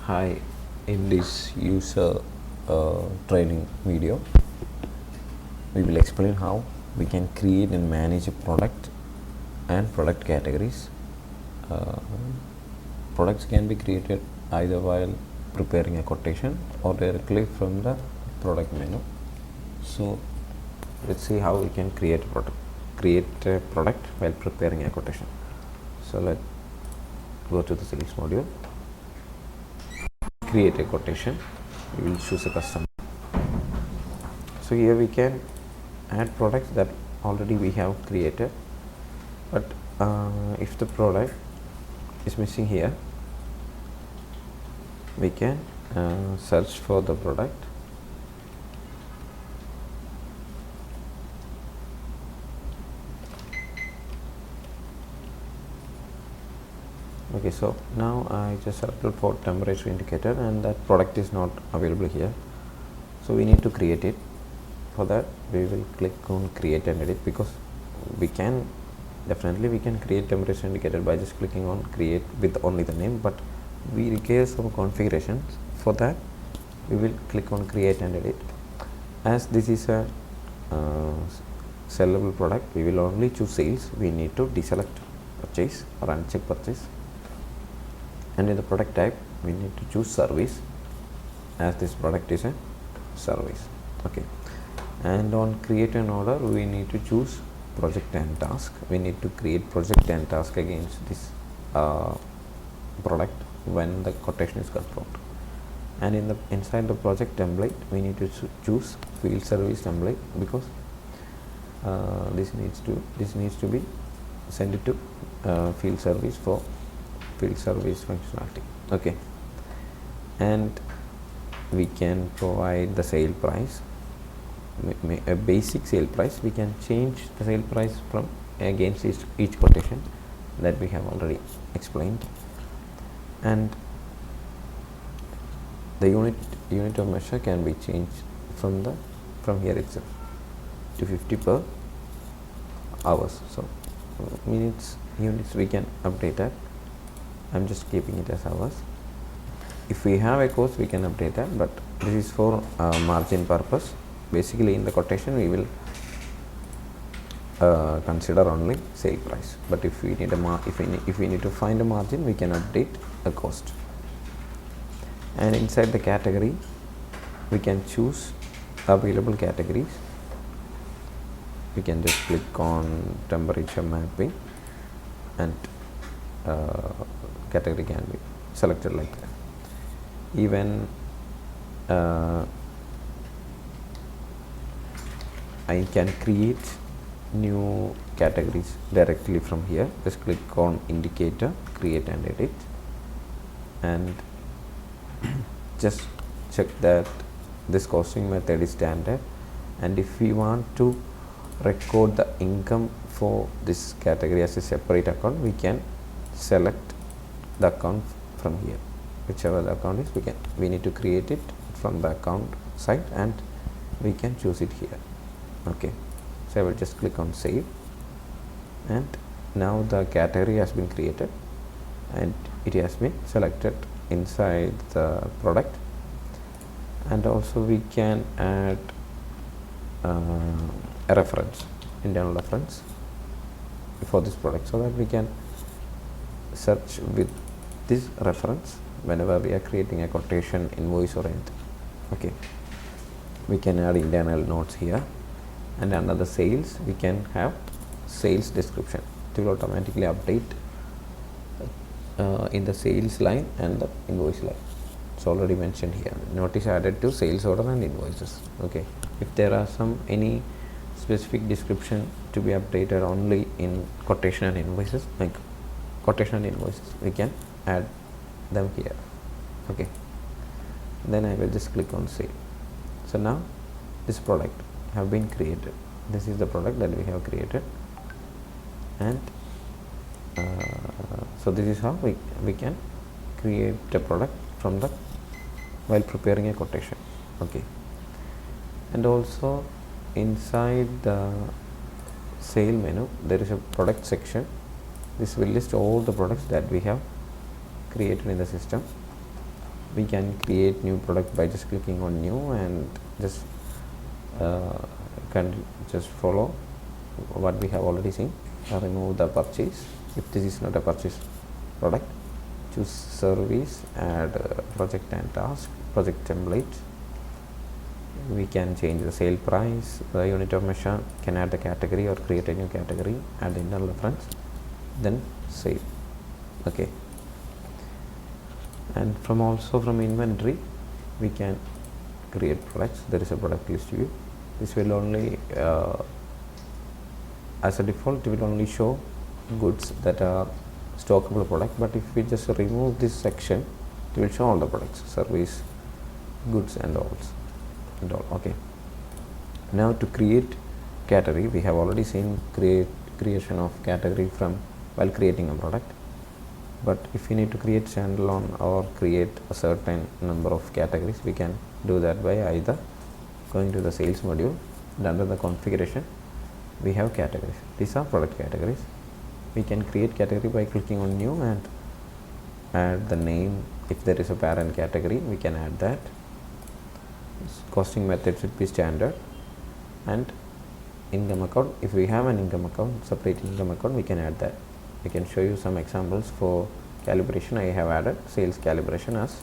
Hi, in this user training video, we will explain how we can create and manage a product and product categories. Uh, Products can be created either while preparing a quotation or directly from the product menu. So let's see how we can create a product while preparing a quotation. So let's go to the sales module, create a quotation. We will choose a customer. So here we can add products that already we have created, but if the product is missing here, we can search for the product. Okay, so now I just selected for temperature indicator and that product is not available here, so we need to create it. For that we will click on create and edit, because we can create temperature indicator by just clicking on create with only the name, but we require some configurations. For that we will click on create and edit. As this is a sellable product, we will only choose sales. We need to deselect purchase or uncheck purchase, and in the product type we need to choose service, as this product is a service. Okay, and on create an order we need to choose project and task. We need to create project and task against this product when the quotation is confirmed. And inside the project template we need to choose field service template, because this needs to be sent it to field service for field service functionality. Okay, and we can provide the sale price, a basic sale price. We can change the sale price from against each quotation that we have already explained, and the unit of measure can be changed from here itself to 50 per hours. So units we can update that. I'm just keeping it as hours. If we have a cost we can update that, but this is for margin purpose. Basically in the quotation we will consider only sale price, but if we need if we need to find a margin, we can update a cost. And inside the category we can choose available categories. We can just click on temperature mapping, and category can be selected like that. Even I can create new categories directly from here. Just click on indicator, create and edit, and just check that this costing method is standard. And if we want to record the income for this category as a separate account, we can select the account from here. Whichever the account is, we need to create it from the account side, and we can choose it here. Okay, so I will just click on save, and now the category has been created and it has been selected inside the product. And also we can add a reference, internal reference for this product, so that we can search with this reference whenever we are creating a quotation, invoice or anything. Okay, we can add internal notes here, and under the sales we can have sales description. It will automatically update in the sales line and the invoice line. It's already mentioned here. Notice added to sales order and invoices. Okay, if there are any specific description to be updated only in quotation and invoices, like quotation and invoices, we can add them here. Okay, then I will just click on save. So now this product have been created. This is the product that we have created, and so this is how we can create a product from while preparing a quotation. Okay, and also inside the sale menu there is a product section. This will list all the products that we have created in the system. we can create new product by just clicking on new and just can just follow what we have already seen. Remove the purchase if this is not a purchase product. Choose service, add project and task, project template. We can change the sale price, the unit of measure, can add the category or create a new category, add internal reference, then save. Okay, and from inventory we can create products. There is a product list view. This will only as a default it will only show goods that are stockable product, but if we just remove this section it will show all the products, service, goods and all. Okay, now to create category, we have already seen creation of category from while creating a product, but if we need to create standalone or create a certain number of categories, we can do that by either going to the sales module and under the configuration we have categories. These are product categories. We can create category by clicking on new and add the name. If there is a parent category, we can add that. Costing method should be standard, and income account, if we have an income account, separate income account, we can add that. I can show you some examples for calibration. I have added sales calibration as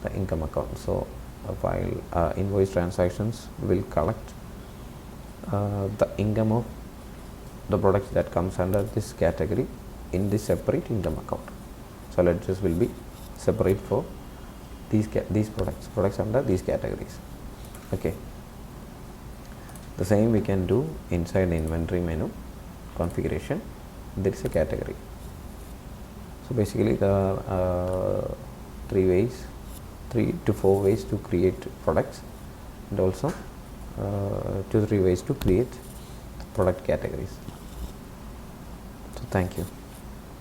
the income account. So while invoice transactions will collect the income of the products that comes under this category in this separate income account. So ledgers will be separate for these products under these categories. Okay, the same we can do inside the inventory menu configuration. There is a category. So basically there are 3 to 4 ways to create products, and also 2 to 3 ways to create product categories. So thank you.